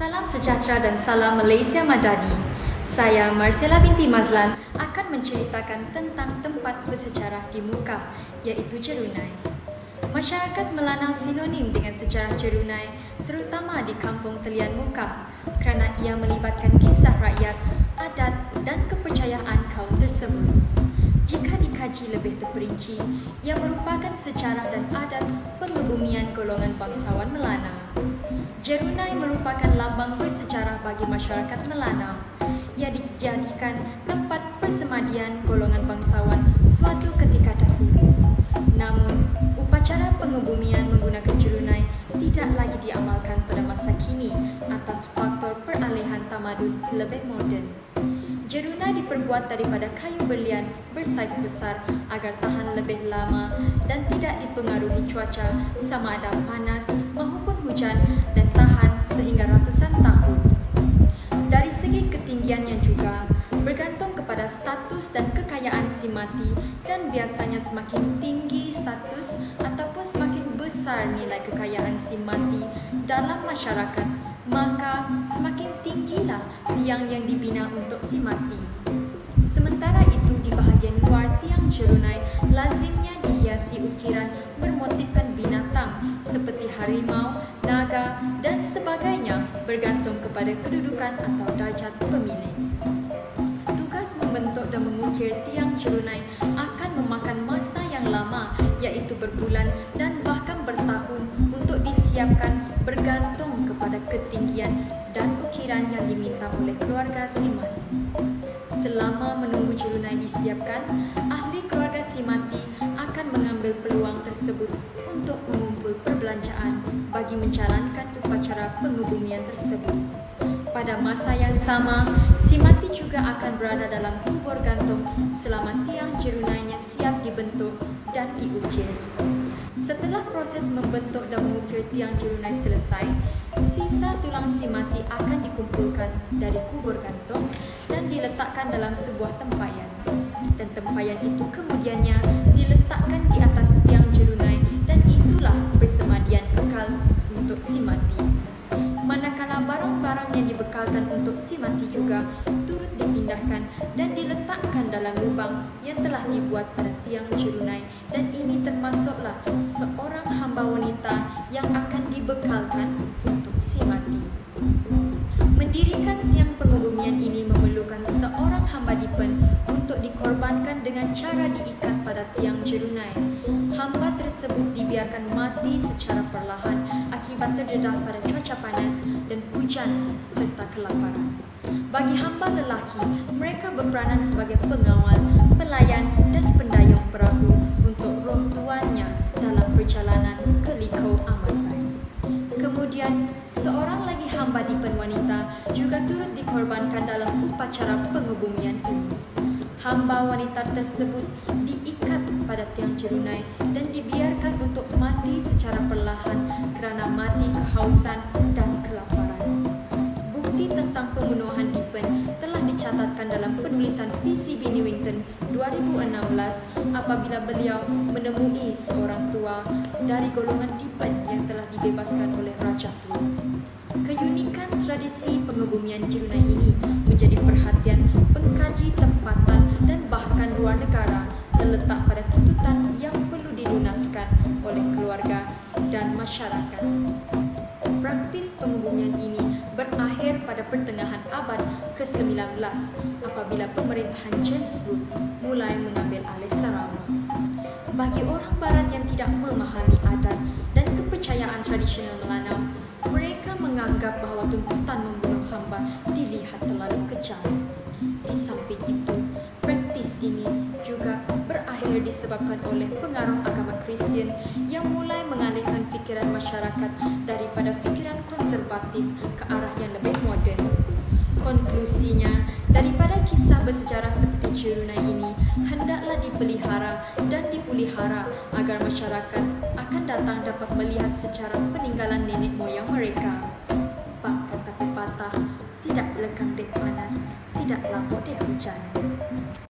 Salam sejahtera dan salam Malaysia Madani. Saya Marcella binti Mazlan akan menceritakan tentang tempat bersejarah di Mukah, iaitu Jerunai. Masyarakat Melanau sinonim dengan sejarah Jerunai, terutama di kampung Telian Mukah, kerana ia melibatkan kisah rakyat, adat dan kepercayaan kaum tersebut. Jika dikaji lebih terperinci, ia merupakan sejarah dan adat pengebumian golongan bangsawan Melanau. Jerunai merupakan lambang bersejarah bagi masyarakat Melanau. Ia dijadikan tempat persemadian golongan bangsawan suatu ketika dahulu. Namun, upacara pengebumian menggunakan Jerunai tidak lagi diamalkan pada masa kini atas faktor peralihan tamadun lebih moden. Jerunai diperbuat daripada kayu berlian bersaiz besar agar tahan lebih lama dan tidak dipengaruhi cuaca sama ada panas maupun hujan dan tahan sehingga ratusan tahun. Dari segi ketinggiannya juga bergantung kepada status dan kekayaan si mati, dan biasanya semakin tinggi status ataupun semakin besar nilai kekayaan si mati dalam masyarakat, maka semakin tinggilah tiang yang dibina untuk si mati. Sementara itu, di bahagian luar tiang Jerunai lazimnya dihiasi ukiran bermotifkan binatang seperti harimau, naga dan sebagainya, bergantung kepada kedudukan atau darjat pemilik. Tugas membentuk dan mengukir tiang Jerunai akan memakan masa yang lama, iaitu berbulan dan bahkan bertahun untuk disiapkan, bergantung kepada ketinggian dan ukiran yang diminta oleh keluarga si mati. Selama menunggu Jerunai disiapkan, ahli keluarga si mati akan mengambil peluang tersebut untuk mengumpul perbelanjaan bagi menjalankan upacara pengebumian tersebut. Pada masa yang sama, si mati juga akan berada dalam kubur gantung selama tiang Jerunainya siap dibentuk dan diukir. Setelah proses membentuk dan mengukir tiang Jerunai selesai, sisa tulang si mati akan dikumpulkan dari kubur gantung dan diletakkan dalam sebuah tempayan. Dan tempayan itu kemudiannya diletakkan di atas tiang Jerunai, dan itulah persemadian kekal untuk si mati. Manakala barang-barang yang dibekalkan untuk si mati juga turut dipindahkan dan diletakkan dalam lubang yang telah dibuat pada tiang Jerunai, dan ini termasuklah seorang hamba wanita yang akan dibekalkan untuk si mati. Mendirikan tiang pengebumian ini memerlukan seorang hamba dipen untuk dikorbankan dengan cara diikat pada tiang Jerunai. Hamba tersebut dibiarkan mati secara perlahan akibat terdedah pada cuaca panas dan hujan serta kelaparan. Bagi hamba lelaki, mereka berperanan sebagai pengawal, pelayan dan pendayung perahu untuk roh tuannya dalam perjalanan ke Likau Amatai. Kemudian, seorang lagi hamba dipen wanita juga turut dikorbankan dalam upacara pengebumian ini. Hamba wanita tersebut diikat pada tiang Jerunai dan dibiarkan untuk mati secara perlahan kerana mati kehausan dan kelaparan. Bukti tentang pembunuhan dipen telah dicatatkan dalam penulisan PCB Newington 2016 apabila beliau menemui seorang tua dari golongan dipen yang telah dibebaskan oleh Raja Tua. Keunikan tradisi pengebumian Jerunai ini menjadi perhatian pengkaji tempatan dan bahkan luar negara, terletak pada tuntutan yang perlu dilunaskan oleh keluarga dan masyarakat. Praktis pengebumian ini berakhir pada pertengahan abad ke-19 apabila pemerintahan James Brooke mulai mengambil alih Sarawak. Bagi orang barat yang tidak memahami adat dan kepercayaan tradisional Melanau, mereka menganggap bahawa tuntutan membunuh hamba dilihat terlalu kejam. Di samping itu, praktis ini juga berakhir disebabkan oleh pengaruh agama Kristian yang mulai mengalihkan fikiran masyarakat daripada fikiran konservatif ke arah yang lebih moden. Konklusinya, daripada kisah bersejarah seperti Jerunai ini hendaklah dipelihara dan dipulihara agar masyarakat akan datang dapat melihat secara peninggalan nenek moyang mereka. Pak kata pepatah, tidak lekang dek panas, tidak lapuk dek hujan.